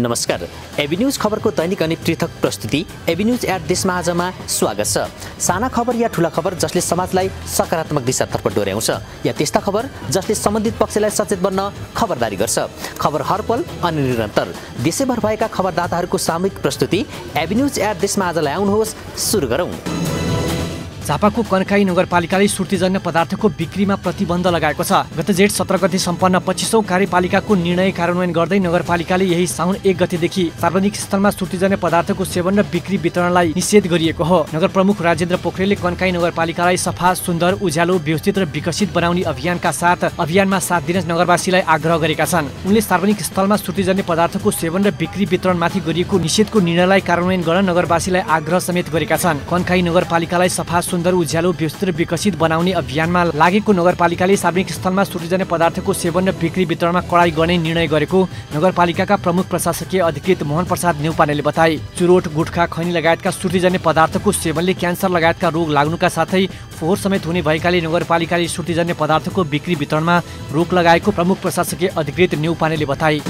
नमस्कार। AB news खबरको दैनिक अनि पृथक प्रस्तुति एबी न्यूज एट देशमा आजमा स्वागत छ। साना खबर या ठुला खबर जसले समाजलाई सकारात्मक दिशातर्फ डोर्याउँछ या त्यस्ता खबर जसले सम्बन्धित पक्षलाई सचेत बन्न खबरदारी गर्छ। खबर हरपल अनि निरन्तर देशैभर भएका खबरदाताहरूको सामूहिक प्रस्तुति एबी न्यूज एट देशमा आजलाई आउनुहोस्। सुरु गरौँ। झापाको कन्काई नगरपालिकाले सुर्तीजन्य पदार्थको बिक्रीमा प्रतिबन्ध लगाएको छ। गत जेठ 17 गते सम्पन्न 25औं कार्यपालिकाको निर्णय कार्यान्वयन गर्दै नगरपालिकाले यही साउन 1 गतेदेखि सार्वजनिक स्थलमा सुर्तीजन्य पदार्थको सेवन र बिक्री वितरणलाई निषेध गरिएको हो। नगर प्रमुख राजेन्द्र पोखरेलले कन्काई नगरपालिकालाई सफा, सुन्दर, उज्यालो, व्यवस्थित र विकसित बनाउने अभियानका साथ अभियानमा साथ दिन नगरवासीलाई आग्रह गरेका छन्। उनले सार्वजनिक स्थलमा सुर्तीजन्य पदार्थको सेवन र बिक्री वितरणमाथि गरिएको निषेधको निर्णयलाई कार्यान्वयन गर्न नगरवासीलाई आग्रह समेत गरेका छन्। कन्काई नगरपालिकालाई सफा, सुन्दर, उज्यालो, व्यवस्थित र विकसित बनाउने अभियानमा लागेको नगरपालिकाले सार्वजनिक स्थलमा सुर्तीजन्य पदार्थको सेवन र बिक्री वितरणमा कडाई गर्ने निर्णय गरेको नगरपालिकाका प्रमुख प्रशासकीय अधिकृत मोहन प्रसाद न्यौपानेले बताए। चुरोट, गुटखा, खैनी लगायतका सुर्तीजन्य पदार्थको सेवनले क्यान्सर लगायतका रोग लाग्नुका साथै फोहोर समेत हुने भएकाले नगरपालिकाले सुर्तीजन्य पदार्थको बिक्री वितरणमा रोक लगाएको प्रमुख प्रशासकीय अधिकृत न्यौपानेले बताए।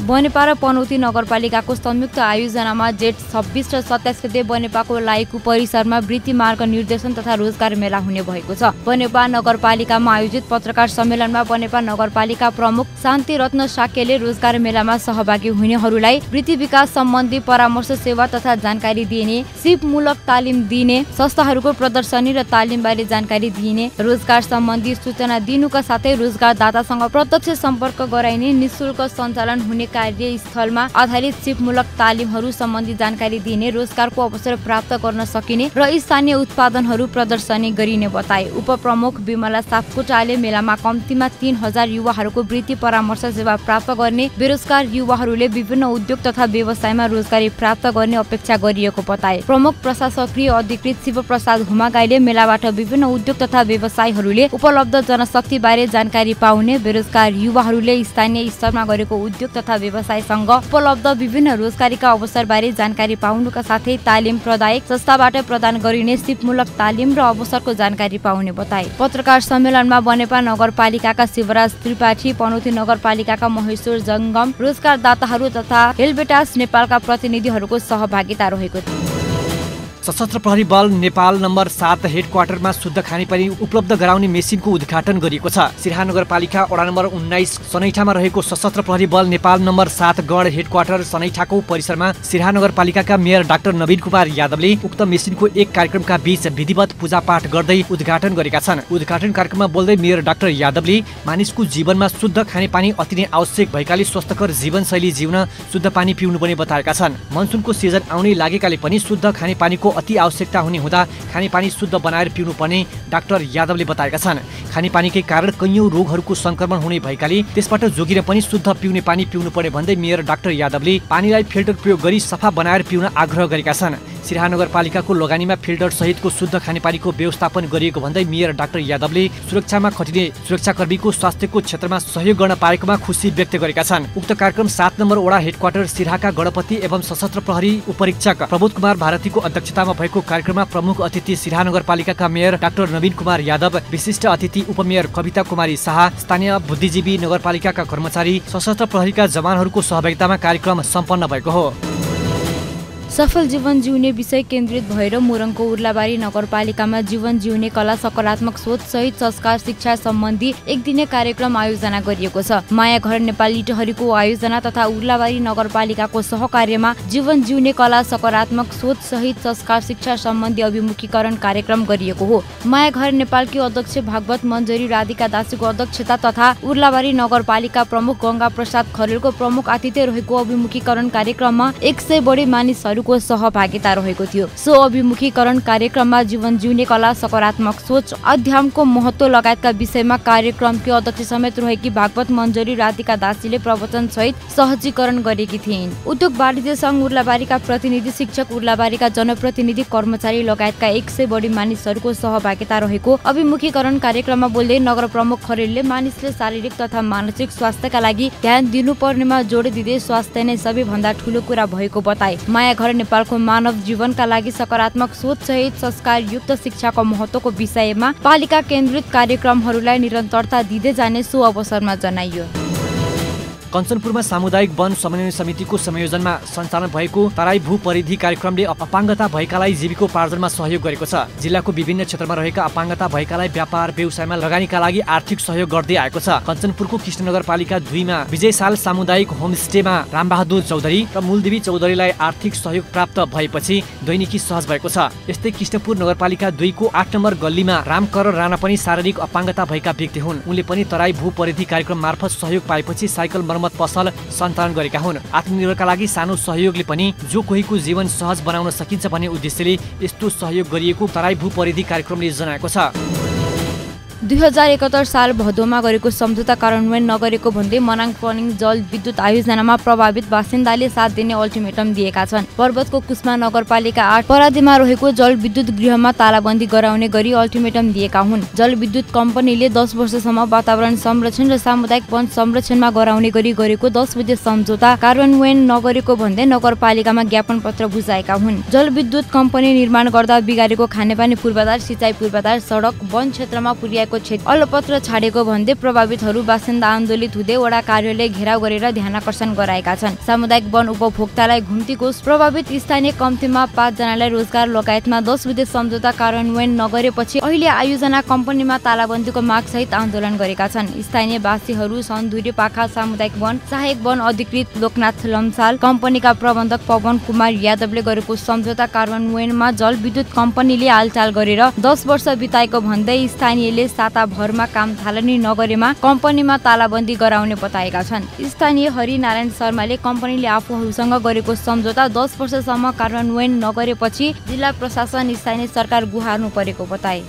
बनेपा र पनौती नगरपालिकाको संयुक्त आयोजनामा जेठ 26 र 27 गते बनेपाको लाइकु परिसरमा वृत्ति मार्ग निर्देशन तथा रोजगार मेला हुने भएको छ। बनेपा नगरपालिकामा आयोजित पत्रकार सम्मेलनमा बनेपा नगरपालिका प्रमुख शान्ति रत्न साक्यले रोजगार मेलामा सहभागी हुनेहरूलाई वृत्ति विकास सम्बन्धी परामर्श सेवा तथा जानकारी दिने, सिपमूलक तालिम दिने, संस्थाहरूको प्रदर्शनी र तालिमबारे जानकारी दिने, रोजगार सम्बन्धी सूचना दिनुका साथै रोजगारदातासँग प्रत्यक्ष सम्पर्क गराइने, निशुल्क सञ्चालन हुने कार्यस्थलमा आधारित सिपमूलक तालिमहरू सम्बन्धी जानकारी दिने, रोजगारको अवसर प्राप्त गर्न सकिने र स्थानीय उत्पादनहरू प्रदर्शनी गरिने बताए। उपप्रमुख विमला सापकोटाले मेलामा कम्तीमा 3000 युवाहरूको वृत्ति परामर्श सेवा प्राप्त गर्ने, बेरोजगार युवाहरूले विभिन्न उद्योग तथा व्यवसायमा रोजगारी प्राप्त गर्ने अपेक्षा गरिएको बताए। प्रमुख प्रशासकीय अधिकृत शिवप्रसाद हुमागाईले मेलाबाट विभिन्न उद्योग तथा व्यवसायहरूले उपलब्ध जनशक्ति बारे जानकारी पाउने, बेरोजगार युवाहरूले स्थानीय स्तरमा गरेको उद्योग तथा व्यवसायसँग उपलब्ध विभिन्न रोजगारीका अवसरबारे जानकारी पाउनुका साथै तालिम प्रदायक संस्थाबाट प्रदान गरिने सिपमूलक तालिम र अवसरको जानकारी पाउने बताए। पत्रकार सम्मेलनमा बनेपा नगरपालिकाका शिवराज त्रिपाठी, पनौती नगरपालिकाका महेश्वर जङ्गम, रोजगारदाताहरू तथा हेलबेटास नेपालका प्रतिनिधिहरूको सहभागिता रहेको थियो। सशस्त्र प्रहरी बल नेपाल नम्बर 7 हेडक्वार्टरमा शुद्ध खानेपानी उपलब्ध गराउने मेसिनको उद्घाटन गरिएको छ। सिराहा नगरपालिका वडा नम्बर 19 सनैठामा रहेको सशस्त्र प्रहरी बल नेपाल नम्बर 7 गढ हेडक्वार्टर सनैठाको परिसरमा सिराहा नगरपालिकाका मेयर डाक्टर नवीन कुमार यादवले उक्त मेसिनको एक कार्यक्रमका बीच विधिवत पूजापाठ गर्दै उद्घाटन गरेका छन्। उद्घाटन कार्यक्रममा बोल्दै मेयर डाक्टर यादवले मानिसको जीवनमा शुद्ध खानेपानी अति नै आवश्यक भएकाले स्वस्थकर जीवनशैली जिउन शुद्ध पानी पिउनुपर्ने बताएका छन्। मनसुनको सिजन आउनै लागेकाले पनि शुद्ध खानेपानीको अति आवश्यकता हुने हुँदा खानेपानी शुद्ध बनाएर पिउनुपर्ने डाक्टर यादवले बताएका छन्। खानेपानीकै कारण कैयौं रोगहरूको संक्रमण हुने भएकाले त्यसबाट जोगिन पनि शुद्ध पिउने पानी पिउनुपर्ने भन्दै मेयर डाक्टर यादवले पानीलाई फिल्टर प्रयोग गरी सफा बनाएर पिउन आग्रह गरेका छन्। सिराहा नगरपालिकाको लगानीमा फिल्टर सहितको शुद्ध खानेपानीको व्यवस्थापन गरिएको भन्दै मेयर डाक्टर यादवले सुरक्षामा खटिने सुरक्षाकर्मीको स्वास्थ्यको क्षेत्रमा सहयोग गर्न पाएकोमा खुसी व्यक्त गरेका छन्। उक्त कार्यक्रम 7 नम्बर वडा हेडक्वार्टर सिराहाका गणपति एवं सशस्त्र प्रहरी उपरीक्षक प्रबोध कुमार भारतीको अध्यक्षतामा भएको कार्यक्रममा प्रमुख अतिथि सिराहा नगरपालिकाका मेयर डाक्टर नवीन कुमार यादव, विशिष्ट अतिथि उपमेयर कविता कुमारी शाह, स्थानीय बुद्धिजीवी, नगरपालिकाका कर्मचारी, सशस्त्र प्रहरीका जवानहरूको सहभागितामा कार्यक्रम सम्पन्न भएको हो। सफल जीवन जिउने विषय केन्द्रित भएर मोरङको उर्लाबारी नगरपालिकामा जीवन जिउने कला, सकारात्मक सोच सहित संस्कार शिक्षा सम्बन्धी एक दिने कार्यक्रम आयोजना गरिएको छ। माया घर नेपाल लिटहरीको आयोजना तथा उर्लाबारी नगरपालिकाको सहकार्यमा जीवन जिउने कला, सकारात्मक सोच सहित संस्कार शिक्षा सम्बन्धी अभिमुखीकरण कार्यक्रम गरिएको हो। माया घर नेपालकी अध्यक्ष भागवत मञ्जरी राधिका दासीको अध्यक्षता तथा उर्लाबारी नगरपालिका प्रमुख गंगा प्रसाद खरेलको प्रमुख आतिथ्य रहेको अभिमुखीकरण कार्यक्रममा 100 बढी मानिसहरू को सहभागिता रहेको थियो। सो अभिमुखीकरण कार्यक्रममा जीवन जिउने कला, सकारात्मक सोच, अध्यात्मको महत्व लगायतका विषयमा कार्यक्रमकी अध्यक्ष समेत रहेकी भागवत मञ्जरी राधिका दासीले प्रवचन सहित सहजीकरण गरेकी थिइन्। उद्योग वाणिज्य संघ उर्लाबारीका प्रतिनिधि, शिक्षक, उर्लाबारीका जनप्रतिनिधि, कर्मचारी लगायतका 100 बढी मानिसहरूको सहभागिता रहेको अभिमुखीकरण कार्यक्रममा बोल्दै नगर प्रमुख खरेलले मानिसले शारीरिक तथा मानसिक स्वास्थ्यका लागि ध्यान दिनुपर्नेमा जोड दिँदै स्वास्थ्य नै सबैभन्दा ठूलो कुरा भएको बताए। माया घर नेपालको मानव जीवनका लागि सकारात्मक सोच सहित संस्कारयुक्त शिक्षाको महत्त्वको विषयमा पालिका केन्द्रित कार्यक्रमहरूलाई निरन्तरता दिँदै जाने सो अवसरमा जनाइयो। कञ्चनपुरमा सामुदायिक वन समन्वय समितिको संयोजनमा सञ्चालन भएको तराई भू परिधि कार्यक्रमले अपाङ्गता भएकालाई जीविकोपार्जनमा सहयोग गरेको छ। जिल्लाको विभिन्न क्षेत्रमा रहेका अपाङ्गता भएकालाई व्यापार व्यवसायमा लगानीका लागि आर्थिक सहयोग गर्दै आएको छ। कञ्चनपुरको कृष्ण नगरपालिका 2 मा विजयसाल सामुदायिक होमस्टेमा रामबहादुर चौधरी र मूलदेवी चौधरीलाई आर्थिक सहयोग प्राप्त भएपछि दैनिकी सहज भएको छ। यस्तै कृष्णपुर नगरपालिका 2 को 8 नम्बर गल्लीमा रामकर राणा पनि शारीरिक अपाङ्गता भएका व्यक्ति हुन्। उनले पनि तराई भू परिधि कार्यक्रम मार्फत सहयोग पाएपछि साइकल मर्मत पसल सञ्चालन गरेका हुन्। आत्मनिर्भरका लागि सानो सहयोगले पनि जो कोहीको जीवन सहज बनाउन सकिन्छ भन्ने उद्देश्यले यस्तो सहयोग गरिएको तराई भू परिधि कार्यक्रमले जनाएको छ। 2071 साल भदौमा गरेको सम्झौता कार्यान्वयन नगरेको भन्दै मनाङ पनिङ जल विद्युत आयोजनामा प्रभावित बासिन्दाले 7 दिने अल्टिमेटम दिएका छन्। पर्वतको कुस्मा नगरपालिका 8 पराधीमा रहेको जल विद्युत गृहमा तालाबन्दी गराउने गरी अल्टिमेटम दिएका हुन्। जल विद्युत कम्पनीले 10 वर्षसम्म वातावरण संरक्षण र सामुदायिक वन संरक्षणमा गराउने गरी गरेको 10 बुँदे सम्झौता कार्यान्वयन नगरेको भन्दै नगरपालिकामा ज्ञापन पत्र बुझाएका हुन्। जल विद्युत कम्पनी निर्माण गर्दा बिगारेको खानेपानी पूर्वाधार, सिँचाइ पूर्वाधार, सडक, वन क्षेत्रमा पुर्याएको अलपत्र छाडेको भन्दै प्रभावितहरू बासिन्दा आन्दोलित हुँदै वडा कार्यालय घेराउ गरेर ध्यानाकर्षण गराएका छन्। सामुदायिक वन उपभोक्तालाई घुम्ती कोष, प्रभावित स्थानीय कम्तीमा 5 जनालाई रोजगार लगायतमा 10 बुँदे सम्झौता कार्यान्वयन नगरेपछि अहिले आयोजना कम्पनीमा तालाबन्दीको माग सहित आन्दोलन गरेका छन्। स्थानीय वासीहरू सन्दुरी पाखा सामुदायिक वन सहायक वन अधिकृत लोकनाथ लम्साल, कम्पनीका प्रबन्धक पवन कुमार यादवले गरेको सम्झौता कार्यान्वयनमा जल विद्युत कम्पनीले हालचाल गरेर 10 वर्ष बिताएको भन्दै स्थानीयले साताभरमा काम थालनी नगरेमा कम्पनीमा तालाबन्दी गराउने बताएका छन्। स्थानीय हरिनारायण शर्माले कम्पनीले आफूहरूसँग गरेको सम्झौता 10 वर्षसम्म कार्यान्वयन नगरेपछि जिल्ला प्रशासन स्थानीय सरकार गुहार्नु परेको बताए।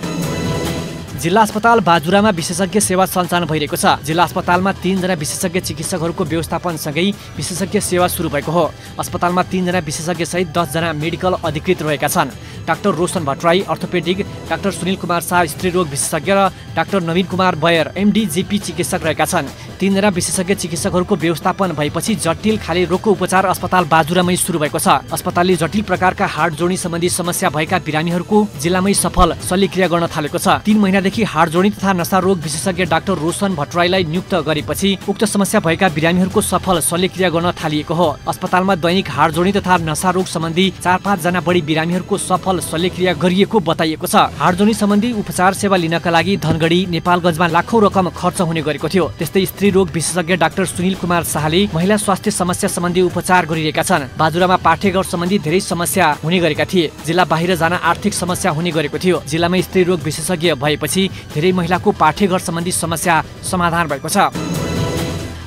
जिल्ला अस्पताल बाजुरामा विशेषज्ञ सेवा सञ्चालन भइरहेको छ। जिल्ला अस्पतालमा 3 जना विशेषज्ञ चिकित्सकहरूको व्यवस्थापनसँगै विशेषज्ञ सेवा सुरु भएको हो। अस्पतालमा 3 जना विशेषज्ञ सहित 10 जना मेडिकल अधिकृत रहेका छन्। Doctor Roshan Bhattarai orthopaedic, doctor Sunil Kumar Shah स्त्री रोग विशेषज्ञ र डाक्टर नवीन कुमार बयर एमडी जीपी चिकित्सक रहेका छन्। 3 जना विशेषज्ञ चिकित्सकहरूको व्यवस्थापन भएपछि जटिल खाली रोगको उपचार अस्पताल बाजुरामै सुरु भएको छ। अस्पतालले जटिल प्रकारका हार्ट जोड्नी सम्बन्धी समस्या भएका बिरामीहरूको जिल्लामै सफल शल्यक्रिया गर्न थालेको छ। 3 महिनादेखि हार्ट जोड्नी तथा नसा रोग विशेषज्ञ डाक्टर रोशन भट्टराईलाई नियुक्त गरेपछि उक्त समस्या भएका बिरामीहरूको सफल शल्यक्रिया गर्न थालिएको हो। अस्पतालमा दैनिक हार्ट जोड्नी तथा नसा रोग सम्बन्धी 4-5 जना बढी बिरामीहरूको सफल शल्यक्रिया गरिएको बताइएको छ। हार्ट जोड्नी सम्बन्धी उपचार सेवा लिनका लागि धनगढी नेपालगञ्जमा लाखौं रकम खर्च हुने गरेको थियो। त्यस्तै स्त्री रोग विशेषज्ञ डाक्टर सुनिल कुमार शाहले महिला स्वास्थ्य समस्या सम्बन्धी उपचार गरिरहेका छन्। बाजुरामा पाठेघर सम्बन्धी धेरै समस्या हुने गरेका थिए। जिल्ला बाहिर जान आर्थिक समस्या हुने गरेको थियो। जिल्लामा स्त्री रोग विशेषज्ञ भएपछि धेरै महिलाको पाठेघर सम्बन्धी समस्या समाधान भएको छ।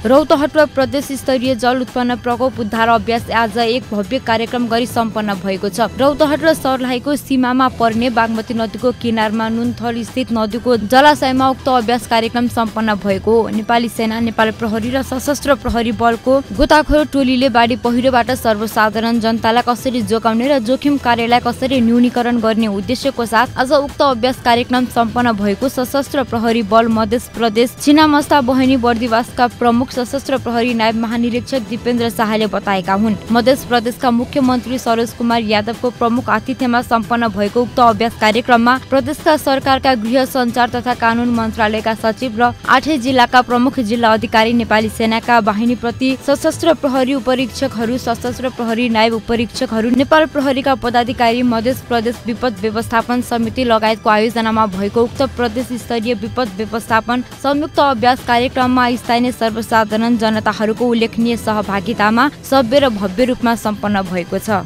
रौतहट प्रदेश स्तरीय जल उत्पन्न प्रकोप उद्धार अभ्यास आज एक भव्य कार्यक्रम गरी सम्पन्न भएको छ। रौतहट र सर्लाहीको सीमामा पर्ने बागमती नदीको किनारमा नुनथल स्थित नदीको जलाशयमा उक्त अभ्यास कार्यक्रम सम्पन्न भएको हो। नेपाली सेना, नेपाल प्रहरी र सशस्त्र प्रहरी बलको गोताखोर टोलीले बाढी पहिरोबाट सर्वसाधारण जनतालाई कसरी जोगाउने र जोखिम कार्यलाई कसरी न्यूनीकरण गर्ने उद्देश्यको साथ आज उक्त अभ्यास कार्यक्रम सम्पन्न भएको सशस्त्र प्रहरी बल मध्य प्रदेश छिनामस्ता बहिनी बर्दिवासका प्रमुख सशस्त्र प्रहरी नायब महानिरीक्षक दिपेन्द्र शाहले बताएका हुन्। मध्य प्रदेशका मुख्यमन्त्री सरोज कुमार यादवको प्रमुख आतिथ्यमा सम्पन्न भएको उक्त अभ्यास कार्यक्रममा प्रदेशका सरकारका गृह, सञ्चार तथा कानून मन्त्रालयका सचिव र 8 जिल्लाका प्रमुख जिल्ला अधिकारी, नेपाली सेनाका वाहिनीप्रति सशस्त्र प्रहरी उपरीक्षकहरू, सशस्त्र प्रहरी नायब उपरीक्षकहरू, नेपाल प्रहरीका पदाधिकारी, मध्य प्रदेश विपद व्यवस्थापन समिति लगायतको आयोजनामा भएको उक्त प्रदेश स्तरीय विपद व्यवस्थापन संयुक्त अभ्यास कार्यक्रममा स्थानीय सर्वसाधारण जनताहरूको उल्लेखनीय सहभागितामा सभ्य र भव्य रूपमा सम्पन्न भएको छ।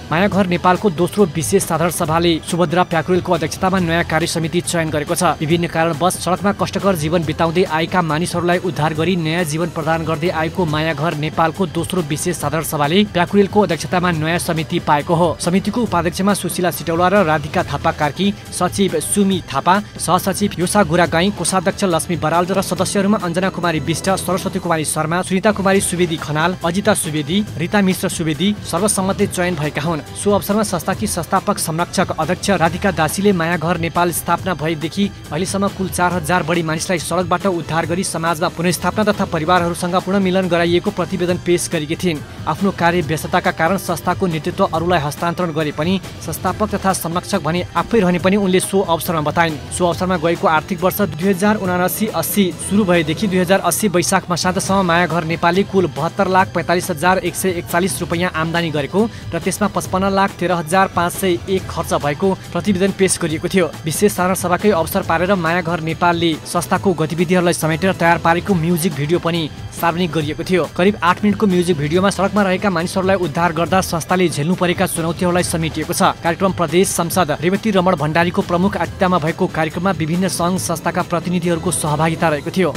मायाघर नेपालको दोस्रो विशेष साधारण सभाले सुभद्रा प्याकुरेलको अध्यक्षतामा नयाँ कार्य समिति चयन गरेको छ। विभिन्न कारणवश सडकमा कष्टकर जीवन बिताउँदै आएका मानिसहरूलाई उद्धार गरी नयाँ जीवन प्रदान गर्दै आएको मायाघर नेपालको दोस्रो विशेष साधारण सभाले प्याकुरेलको अध्यक्षतामा नयाँ समिति पाएको हो। समितिको उपाध्यक्षमा सुशीला सिटौला र राधिका थापा कार्की, सचिव सुमी थापा, सहसचिव योसा गुरागाई, कोषाध्यक्ष लक्ष्मी बराल र सदस्यहरूमा अञ्जना कुमारी विष्ट, सरस्वती कुमारी शर्मा, सुनिता कुमारी सुवेदी खनाल, अजिता सुवेदी, रिता मिश्र सुवेदी सर्वसम्मतले चयन भएका हुन्। हुन्। सो अवसरमा संस्थाकी संस्थापक संरक्षक अध्यक्ष राधिका दासीले माया घर नेपाल स्थापना भएदेखि अहिलेसम्म कुल 4000 बढी मानिसलाई सडकबाट उद्धार गरी समाजमा पुनर्स्थापना तथा परिवारहरूसँग पुनर्मिलन गराइएको प्रतिवेदन पेश गरेकी थिइन्। आफ्नो कार्य व्यस्तताका कारण संस्थाको नेतृत्व अरूलाई हस्तान्तरण गरे पनि संस्थापक तथा संरक्षक भने आफै रहने पनि उनले सो अवसरमा बताइन्। सो अवसरमा गएको आर्थिक वर्ष 2079-80 सुरु भएदेखि 2080 वैशाख मसान्तसम्म माया घर नेपालले कुल 72,45,141 रुपैयाँ आम्दानी गरेको र त्यसमा 55,13,501 खर्च भएको प्रतिवेदन पेश गरिएको थियो। विशेष साधारण सभाकै अवसर पारेर माया घर नेपालले संस्थाको गतिविधिहरूलाई समेटेर तयार पारेको म्युजिक भिडियो पनि सार्वजनिक गरिएको थियो। करिब 8 मिनटको म्युजिक भिडियोमा सडकमा रहेका मानिसहरूलाई उद्धार गर्दा संस्थाले झेल्नु परेका चुनौतीहरूलाई समेटिएको छ। कार्यक्रम प्रदेश संसद रेवती रमण भण्डारीको प्रमुख आतिथ्यमा भएको कार्यक्रममा विभिन्न सङ्घ संस्थाका प्रतिनिधिहरूको सहभागिता रहेको थियो।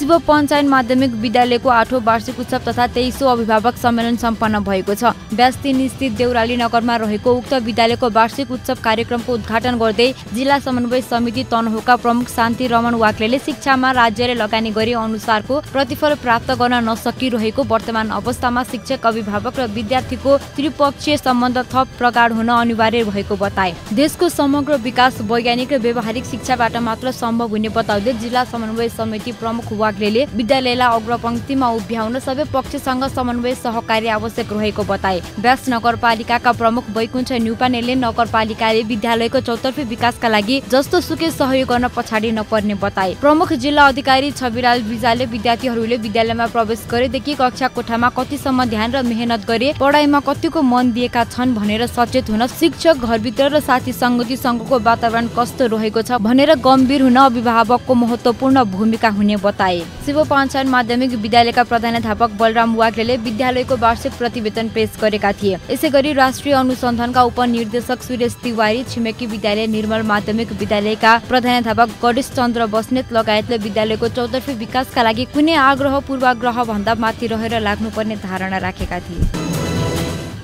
शिव पञ्चायत माध्यमिक विद्यालयको 8औं वार्षिक उत्सव तथा 23औं अभिभावक सम्मेलन सम्पन्न भएको छ। व्यास3 स्थित देउराली नगरमा रहेको उक्त विद्यालयको वार्षिक उत्सव कार्यक्रमको उद्घाटन गर्दै जिल्ला समन्वय समिति तनहुका प्रमुख शान्ति रमण वाक्लेले शिक्षामा राज्यले लगानी गरे अनुसारको प्रतिफल प्राप्त गर्न नसकिरहेको वर्तमान अवस्थामा शिक्षक, अभिभावक र विद्यार्थीको त्रिपक्षीय सम्बन्ध थप प्रगाढ हुन अनिवार्य भएको बताए। देशको समग्र विकास वैज्ञानिक र व्यावहारिक शिक्षाबाट मात्र सम्भव हुने बताउँदै जिल्ला समन्वय समिति प्रमुख वाग्लेले विद्यालयलाई अग्रपंक्तिमा उभ्याउन सबै पक्षसँग समन्वय सहकार्य आवश्यक रहेको बताए। व्यास नगरपालिकाका प्रमुख वैकुण्ठ न्युपानेले नगरपालिकाले विद्यालयको चौतर्फी विकासका लागि जस्तो सुकै सहयोग गर्न पछाडि नपर्ने बताए। प्रमुख जिल्ला अधिकारी छविलाल विजाले विद्यार्थीहरूले विद्यालयमा प्रवेश गरेदेखि कक्षा कोठामा कतिसम्म ध्यान र मेहनत गरे, पढाइमा कतिको मन दिएका छन् भनेर सचेत हुन, शिक्षक, घरभित्र र साथी संगति संघको वातावरण कस्तो रहेको छ भनेर गम्भीर हुन अभिभावकको महत्त्वपूर्ण भूमिका हुने बताए। शिव पञ्चायत माध्यमिक विद्यालयका प्रधानाध्यापक बलराम वाग्लेले विद्यालयको वार्षिक प्रतिवेदन पेश गरेका थिए। यसैगरी राष्ट्रिय अनुसन्धानका उपनिर्देशक सुरेश तिवारी, छिमेकी विद्यालय निर्मल माध्यमिक विद्यालयका प्रधानाध्यापक गणेश चन्द्र बस्नेत लगायतले विद्यालयको चौतर्फी विकासका लागि कुनै आग्रह पूर्वाग्रह भन्दा माथि रहेर लाग्नुपर्ने धारणा राखेका थिए।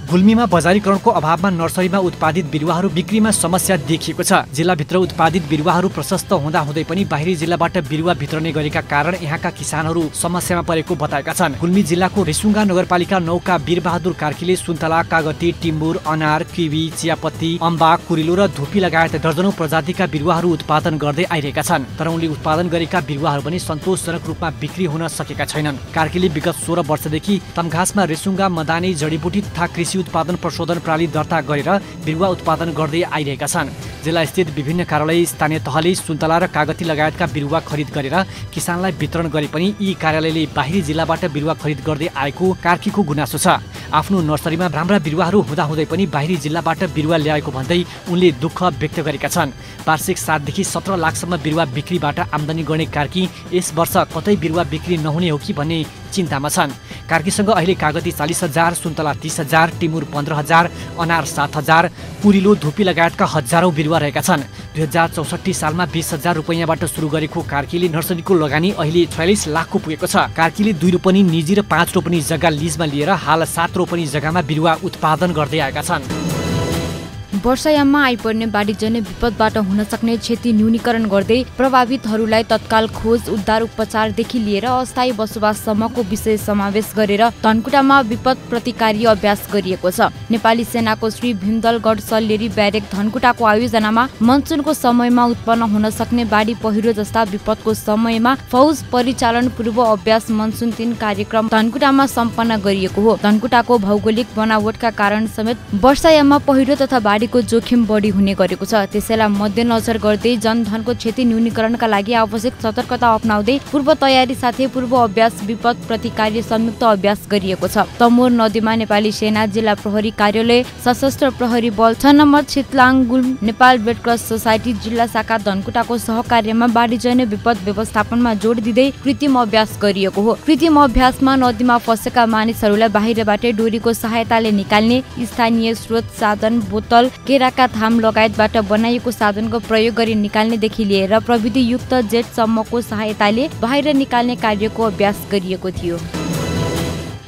गुल्मीमा बजारीकरणको अभावमा नर्सरीमा उत्पादित बिरुवाहरू बिक्रीमा समस्या देखिएको छ। जिल्लाभित्र उत्पादित बिरुवाहरू प्रशस्त हुँदाहुँदै पनि बाहिरी जिल्लाबाट बिरुवा भित्रने गरेका कारण यहाँका किसानहरू समस्यामा परेको बताएका छन्। गुल्मी जिल्लाको रेसुङ्गा नगरपालिका 9 का वीरबहादुर कार्कीले सुन्तला, कागती, टिम्बुर, अनार, किवी, चियापत्ती, अम्बा, कुरिलो र धुपी लगायत दर्जनौं प्रजातिका बिरुवाहरू उत्पादन गर्दै आइरहेका छन्। तर उनले उत्पादन गरेका बिरुवाहरू पनि सन्तोषजनक रूपमा बिक्री हुन सकेका छैनन्। कार्कीले विगत 16 वर्षदेखि तमघासमा रेसुङ्गा मदानी जडीबुटी तथा कृषि उत्पादन प्रशोधन प्रणाली दर्ता गरेर बिरुवा उत्पादन गर्दै आइरहेका छन्। जिल्ला स्थित विभिन्न कार्यालय, स्थानीय तहले सुन्तला र कागती लगायतका बिरुवा खरिद गरेर किसानलाई वितरण गरे पनि यी कार्यालयले बाहिरी जिल्लाबाट बिरुवा खरिद गर्दै आएको कार्कीको गुनासो छ। आफ्नो नर्सरीमा राम्रा बिरुवाहरू हुँदाहुँदै पनि बाहिरी जिल्लाबाट बिरुवा ल्याएको भन्दै उनले दुःख व्यक्त गरेका छन्। वार्षिक 7 देखि 17 लाखसम्म बिरुवा बिक्रीबाट आम्दानी गर्ने कार्की यस वर्ष कतै बिरुवा बिक्री नहुने हो कि भन्ने चिन्तामा छन्। कार्कीसँग अहिले कागती 40,000, सुन्तला 30,000, टिमुर 15,000, अनार 7,000, कुरिलो, धुपी लगायतका हजारौं बिरुवा रहेका छन्। 2064 सालमा 20,000 रुपैयाँबाट सुरु गरेको कार्कीले नर्सरीको लगानी अहिले 46 लाखको पुगेको छ। कार्कीले 2 रोपनी निजी र 5 रोपनी जग्गा लिजमा लिएर हाल 7 रोपनी जग्गामा बिरुवा उत्पादन गर्दै आएका छन्। वर्षायाममा आइपर्ने बाढीजन्य विपदबाट हुन सक्ने क्षति न्यूनीकरण गर्दै प्रभावितहरूलाई तत्काल खोज, उद्धार, उपचारदेखि लिएर अस्थायी बसोबाससम्मको विषय समावेश गरेर धनकुटामा विपद प्रतिकारी अभ्यास गरिएको छ। नेपाली सेनाको श्री भीमदलगढ सल्लेरी ब्यारेक धनकुटाको आयोजनामा मनसुनको समयमा उत्पन्न हुन सक्ने बाढी, पहिरो जस्ता विपदको समयमा फौज परिचालन पूर्व अभ्यास मनसुन 3 कार्यक्रम धनकुटामा सम्पन्न गरिएको हो। धनकुटाको भौगोलिक बनावटका कारण समेत वर्षायाममा पहिरो तथा बाढीको जोखिम बढी हुने गरेको छ। त्यसैलाई मध्यनजर गर्दै जनधनको क्षति न्यूनीकरणका लागि आवश्यक सतर्कता अपनाउँदै पूर्व तयारी साथै पूर्व अभ्यास विपद प्रतिकारी संयुक्त अभ्यास गरिएको छ। तमोर नदीमा नेपाली सेना, जिल्ला प्रहरी कार्यालय, सशस्त्र प्रहरी बल 6 number Chhitlangul, Nepal red cross society जिल्ला शाखा धनकुटाको सहकार्यमा बाढीजन्य विपद व्यवस्थापनमा जोड दिँदै कृत्रिम अभ्यास गरिएको हो। कृत्रिम अभ्यासमा नदीमा फँसेका मानिसहरूलाई बाहिरबाटै डोरीको सहायताले निकाल्ने, स्थानीय स्रोत साधन, बोतल, केराका थाम लगायतबाट बनाइएको साधनको प्रयोग गरी निकाल्नेदेखि लिएर प्रविधियुक्त जेटसम्मको सहायताले बाहिर निकाल्ने कार्यको अभ्यास गरिएको थियो।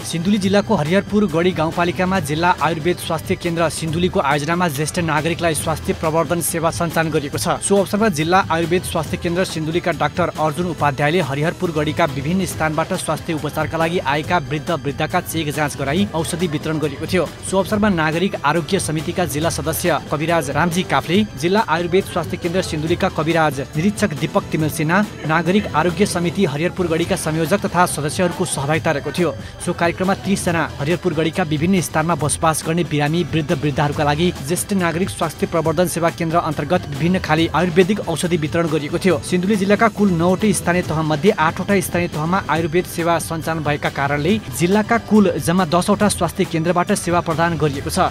सिन्धुली जिल्लाको हरिहरपुर गढी गाउँपालिकामा जिल्ला आयुर्वेद स्वास्थ्य केन्द्र सिन्धुलीको आयोजनामा ज्येष्ठ नागरिकलाई स्वास्थ्य प्रवर्धन सेवा सञ्चालन गरिएको छ। सो अवसरमा जिल्ला आयुर्वेद स्वास्थ्य केन्द्र सिन्धुलीका डाक्टर अर्जुन उपाध्यायले हरिहरपुर गढीका विभिन्न स्थानबाट स्वास्थ्य उपचारका लागि आएका वृद्ध वृद्धाका चेक जाँच गराई औषधि वितरण गरिएको थियो। सो अवसरमा नागरिक आरोग्य समितिका जिल्ला सदस्य कविराज रामजी काफ्ले, जिल्ला आयुर्वेद स्वास्थ्य केन्द्र सिन्धुलीका कविराज निरीक्षक दीपक तिमेल सिन्हा, नागरिक आरोग्य समिति हरिहरपुर गढीका संयोजक तथा सदस्यहरूको सहभागिता रहेको थियो। सो कार्यक्रममा 30 जना हरिहरपुर गढीका विभिन्न स्थानमा बसोबास गर्ने बिरामी वृद्ध वृद्धाहरूका लागि ज्येष्ठ नागरिक स्वास्थ्य प्रवर्धन सेवा केन्द्र अन्तर्गत विभिन्न खाली आयुर्वेदिक औषधि वितरण गरिएको थियो। सिन्धुली जिल्लाका कुल 9वटै स्थानीय तहमध्ये 8वटा स्थानीय तहमा आयुर्वेद सेवा सञ्चालन भएका कारणले जिल्लाका कुल जम्मा 10वटा स्वास्थ्य केन्द्रबाट सेवा प्रदान गरिएको छ।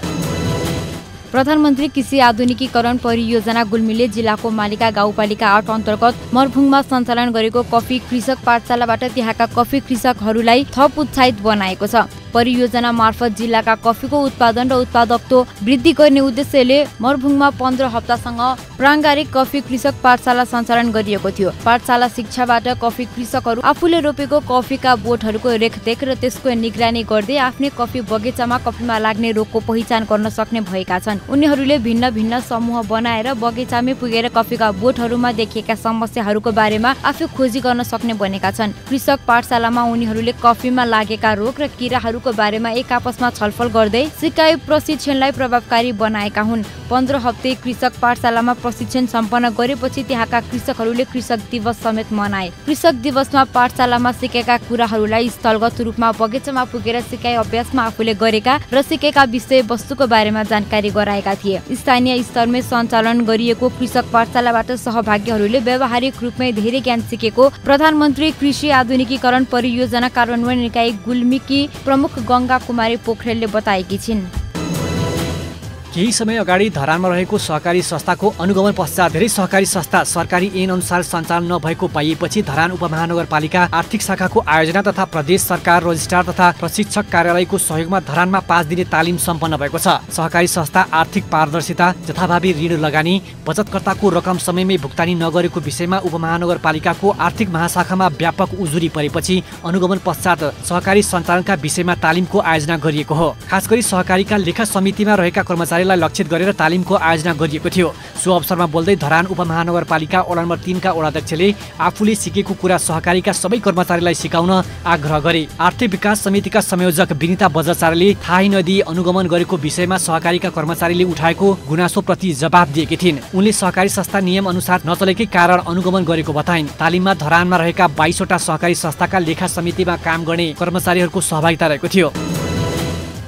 प्रधानमन्त्री कृषि आधुनिकीकरण परियोजना गुल्मीले जिल्लाको मालिका गाउँपालिका 8 अन्तर्गत मरफुङमा सञ्चालन गरेको कफी कृषक पाठशालाबाट त्यहाँका कफी कृषकहरूलाई थप उत्साहित बनाएको छ। परियोजना मार्फत जिल्लाका कफीको उत्पादन र उत्पादकत्व वृद्धि गर्ने उद्देश्यले मरफुङमा 15 हप्तासँग प्राङ्गारिक कफी कृषक पाठशाला सञ्चालन गरिएको थियो। पाठशाला शिक्षाबाट कफी कृषकहरू आफूले रोपेको कफीका बोटहरूको रेखदेख र त्यसको निगरानी गर्दै आफ्नै कफी बगैँचामा कफीमा लाग्ने रोगको पहिचान गर्न सक्ने भएका छन्। उनीहरूले भिन्न भिन्न समूह बनाएर बगैँचामै पुगेर कफीका बोटहरूमा देखिएका समस्याहरूको बारेमा आफै खोजी गर्न सक्ने बनेका छन्। कृषक पाठशालामा उनीहरूले कफीमा लागेका रोग र किराहरूको बारेमा एक आपसमा छलफल गर्दै सिकाइ प्रशिक्षणलाई प्रभावकारी बनाएका हुन्। 15 हप्ते कृषक पाठशालामा प्रशिक्षण सम्पन्न गरेपछि त्यहाँका कृषकहरूले कृषक दिवस समेत मनाए। कृषक दिवसमा पाठशालामा सिकेका कुराहरूलाई स्थलगत रूपमा बगैँचामा पुगेर सिकाइ अभ्यासमा आफूले गरेका र सिकेका विषय वस्तुको बारेमा जानकारी गराएका थिए। स्थानीय स्तरमै सञ्चालन गरिएको कृषक पाठशालाबाट सहभागीहरूले व्यावहारिक रूपमै धेरै ज्ञान सिकेको प्रधानमन्त्री कृषि आधुनिकीकरण परियोजना कार्यान्वयन निकाय गुल्मीकी प्रमुख गङ्गा कुमारी पोखरेलले बताएकी छिन्। केही समय अगाडि धरानमा रहेको सहकारी संस्थाको अनुगमन पश्चात धेरै सहकारी संस्था सरकारी ऐन अनुसार सञ्चालन नभएको पाइएपछि धरान उपमहानगरपालिका आर्थिक शाखाको आयोजना तथा प्रदेश सरकार रजिस्ट्रार तथा प्रशिक्षक कार्यालयको सहयोगमा धरानमा 5 दिने तालिम सम्पन्न भएको छ। सहकारी संस्था आर्थिक पारदर्शिता, जथाभावी ऋण लगानी, बचतकर्ताको रकम समयमै भुक्तानी नगरेको विषयमा उपमहानगरपालिकाको आर्थिक महाशाखामा व्यापक उजुरी परेपछि अनुगमन पश्चात सहकारी सञ्चालनका विषयमा तालिमको आयोजना गरिएको हो। खास गरी सहकारीका लेखा समितिमा रहेका कर्मचारी लक्षित गरेर तालिमको आयोजना गरिएको थियो। सो अवसरमा बोल्दै धरान उपमहानगरपालिका वडा नम्बर 3 का वडाध्यक्षले आफूले सिकेको कुरा सहकारीका सबै कर्मचारीलाई सिकाउन आग्रह गरे। आर्थिक विकास समितिका संयोजक विनिता बजाचार्यले थाहै नदिई अनुगमन गरेको विषयमा सहकारीका कर्मचारीले उठाएको गुनासोप्रति जवाफ दिएकी थिइन्। उनले सहकारी संस्था नियम अनुसार नचलेकै कारण अनुगमन गरेको बताइन्। तालिममा धरानमा रहेका 22 वटा सहकारी संस्थाका लेखा समितिमा काम गर्ने कर्मचारीहरूको सहभागिता रहेको थियो।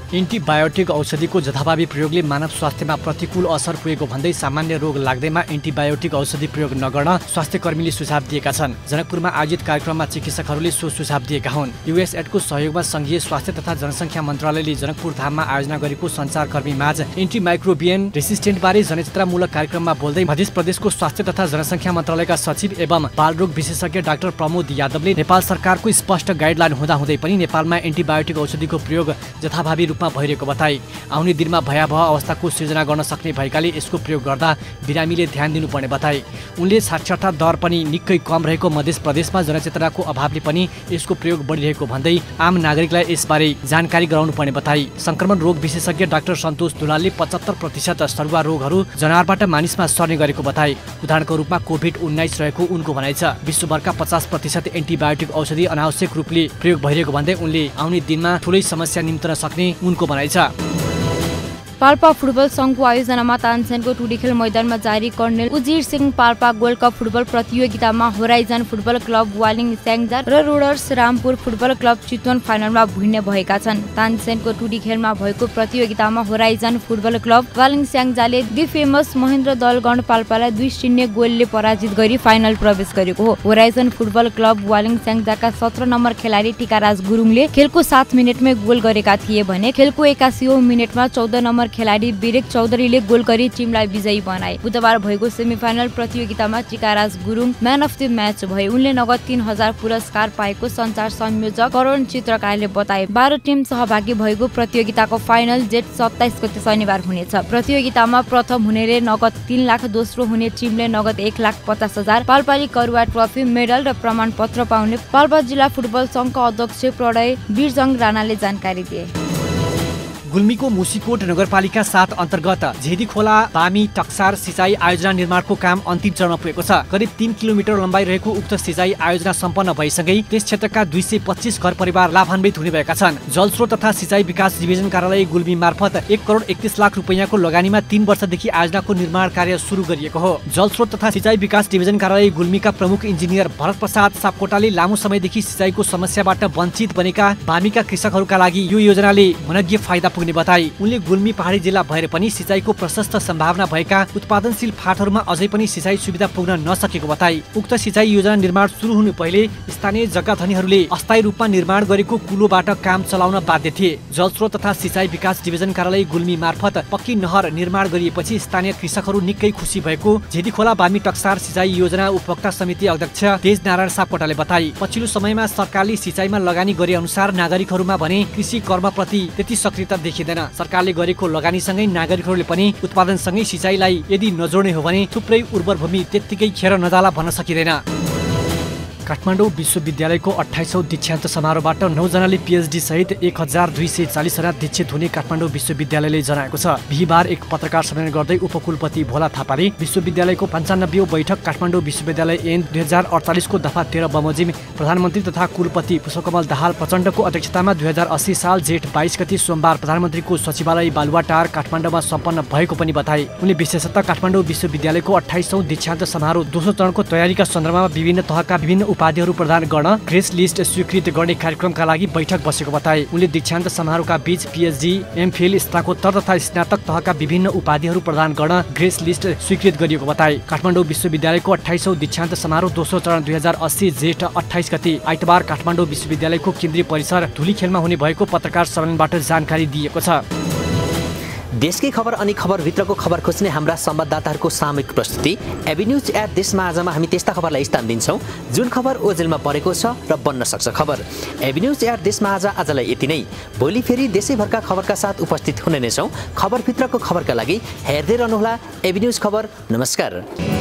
एन्टिबायोटिक औषधिको जथाभावी प्रयोगले मानव स्वास्थ्यमा प्रतिकूल असर पुगेको भन्दै सामान्य रोग लाग्दैमा एन्टिबायोटिक औषधि प्रयोग नगर्न स्वास्थ्यकर्मीले सुझाव दिएका छन्। जनकपुरमा आयोजित कार्यक्रममा चिकित्सकहरूले सो सुझाव दिएका हुन्। युएसएडको सहयोगमा संघीय स्वास्थ्य तथा जनसङ्ख्या मन्त्रालयले जनकपुर धाममा आयोजना गरेको सञ्चारकर्मी माझ एन्टिमाइक्रोबियन रेसिस्टेन्टबारे जनचेतनामूलक कार्यक्रममा बोल्दै मध्य प्रदेशको स्वास्थ्य तथा जनसङ्ख्या मन्त्रालयका सचिव एवं बालरोग विशेषज्ञ डाक्टर प्रमोद यादवले नेपाल सरकारको स्पष्ट गाइडलाइन हुँदाहुँदै पनि नेपालमा एन्टिबायोटिक औषधिको प्रयोग जथाभावी भइरहेको बताए। आउने दिनमा भयावह अवस्थाको सृजना गर्न सक्ने भएकाले यसको प्रयोग गर्दा बिरामीले ध्यान दिनुपर्ने बताए। उनले साक्षरता दर पनि निकै कम रहेको मध्य प्रदेशमा जनचेतनाको अभावले पनि यसको प्रयोग बढिरहेको भन्दै आम नागरिकलाई यसबारे जानकारी गराउनु पर्ने बताए। संक्रमण रोग विशेषज्ञ डाक्टर सन्तोष दुलालले 75% सरुवा रोगहरू जनावरबाट मानिसमा सर्ने गरेको बताए। उदाहरणको रूपमा कोभिड-19 रहेको उनको भनाइ छ। विश्वभरका 50% एन्टिबायोटिक औषधि अनावश्यक रूपले प्रयोग भइरहेको भन्दै उनले आउने दिनमा ठुलै समस्या निम्तन सक्ने उनको भनाइ छ। पाल्पा फुटबल सङ्घको आयोजनामा तानसेनको टुडीखेल मैदानमा जारी colonel Ujir Singh Palpa gold cup football प्रतियोगितामा Horizon football club Waling Syangja र Roaders Rampur football club Chitwan फाइनलमा भिड्ने भएका छन्। तानसेनको टुडीखेलमा भएको प्रतियोगितामा होराइजन फुटबल क्लब वालिङ स्याङ्जाले दि फेमस महेन्द्र दलगण पाल्पालाई 2-0 गोलले पराजित गरी फाइनल प्रवेश गरेको हो। होराइजन फुटबल क्लब वालिङ स्याङ्जाका 17 नम्बर खेलाडी टिकाराज गुरुङले खेलको 7 मिनेटमै गोल गरेका थिए भने खेलको 81औं मिनेटमा 14 नम्बर खेलाडी विवेक चौधरीले गोल गरी टिमलाई विजयी बनाए। बुधबार भएको सेमिफाइनल प्रतियोगितामा Tikaraj Gurung man of the match भए। उनले नगद 3000 पुरस्कार पाएको सञ्चार संयोजक करण चित्रकारले बताए। 12 टिम सहभागी भएको प्रतियोगिताको फाइनल जेठ 27 गते शनिबार हुनेछ। प्रतियोगितामा प्रथम हुनेले नगद 3 लाख, दोस्रो हुने टिमले नगद 1,50,000, पाल्पाली करुवा ट्रफी, मेडल र प्रमाणपत्र पाउने पाल्पा जिल्ला फुटबल सङ्घका अध्यक्ष प्रणय वीरजङ राणाले जानकारी दिए। गुल्मीको मुसिकोट नगरपालिका 7 अन्तर्गत झेदी खोला बामी टक्सार सिँचाइ आयोजना निर्माणको काम अन्तिम चरणमा पुगेको छ। करिब 3 किलोमिटर लम्बाइ रहेको उक्त सिँचाइ आयोजना सम्पन्न भइसँगै त्यस क्षेत्रका 225 घर परिवार लाभान्वित हुने भएका छन्। जलस्रोत तथा सिँचाइ विकास डिभिजन कार्यालय गुल्मी मार्फत 1 करोड 31 लाख रुपैयाँको लगानीमा 3 वर्षदेखि आयोजनाको निर्माण कार्य सुरु गरिएको हो। जलस्रोत तथा सिँचाइ विकास डिभिजन कार्यालय गुल्मीका प्रमुख इन्जिनियर भरत प्रसाद सापकोटाले लामो समयदेखि सिँचाइको समस्याबाट वञ्चित बनेका बामीका कृषकहरूका लागि यो योजनाले मनज्ञ फाइदा पुग्ने बताए। उनले गुल्मी पहाडी जिल्ला भएर पनि सिँचाइको प्रशस्त सम्भावना भएका उत्पादनशील फाँटहरूमा अझै पनि सिँचाइ सुविधा पुग्न नसकेको बताए। उक्त सिँचाइ योजना निर्माण सुरु हुनु पहिले स्थानीय जग्गाधनीहरूले अस्थायी रूपमा निर्माण गरेको कुलोबाट काम चलाउन बाध्य थिए। जलस्रोत तथा सिँचाइ विकास डिभिजन कार्यालय गुल्मी मार्फत पक्की नहर निर्माण गरिएपछि स्थानीय कृषकहरू निकै खुसी भएको झेदी खोला बामी टक्सार सिँचाइ योजना उपभोक्ता समिति अध्यक्ष तेज नारायण सापकोटाले बताए। पछिल्लो समयमा सरकारले सिँचाइमा लगानी गरे अनुसार नागरिकहरूमा भने कृषि कर्मप्रति त्यति सक्रियता देखिँदैन। सरकारले गरेको लगानीसँगै नागरिकहरूले पनि उत्पादनसँगै सिँचाइलाई यदि नजोड्ने हो भने थुप्रै उर्वर भूमि त्यत्तिकै खेर नजाला भन्न सकिँदैन। काठमाडौँ विश्वविद्यालयको 28औं दीक्षान्त समारोहबाट 9 जनाले पीएचडी सहित 1240 जना दीक्षित हुने काठमाडौँ विश्वविद्यालयले जनाएको छ। बिहीबार एक पत्रकार सम्मेलन गर्दै उपकुलपति भोला थापाले विश्वविद्यालयको 95औं बैठक काठमाडौँ विश्वविद्यालय ऐन 2048 को दफा 13 बमोजिम प्रधानमन्त्री तथा कुलपति पुष्पकमल दाहाल प्रचण्डको अध्यक्षतामा 2080 साल जेठ 22 गते सोमबार प्रधानमन्त्रीको सचिवालय बालुवाटार काठमाडौँमा सम्पन्न भएको पनि बताए। उनले विशेषतः काठमाडौँ विश्वविद्यालयको 28औं दीक्षान्त समारोह दोस्रो चरणको तयारीका सन्दर्भमा विभिन्न तहका विभिन्न उपाधिहरू प्रदान गर्न ग्रेस लिस्ट स्वीकृत गर्ने कार्यक्रमका लागि बैठक बसेको बताए। उनले दीक्षान्त समारोहका बीच पीएचडी, एमफिल, स्नातकोत्तर तथा स्नातक तहका विभिन्न उपाधिहरू प्रदान गर्न ग्रेस लिस्ट स्वीकृत गरिएको बताए। काठमाडौँ विश्वविद्यालयको 28औं दीक्षान्त समारोह दोस्रो चरण 2080 जेठ 28 गते आइतबार काठमाडौँ विश्वविद्यालयको केन्द्रीय परिसर धुलीखेलमा हुने भएको पत्रकार सम्मेलनबाट जानकारी दिएको छ। देशकै खबर अनि खबरभित्रको खबर खोज्ने हाम्रा संवाददाताहरूको सामूहिक प्रस्तुति एभिन्यूज एट देशमा आजमा हामी त्यस्ता खबरलाई स्थान दिन्छौँ जुन खबर ओजेलमा परेको छ र बन्न सक्छ खबर। एभिन्यूज एट देशमा आजलाई यति नै। भोलि फेरि देशैभरका खबरका साथ उपस्थित हुने नै छौँ। खबरभित्रको खबरका लागि हेर्दै रहनुहोला एभिन्यूज खबर। नमस्कार।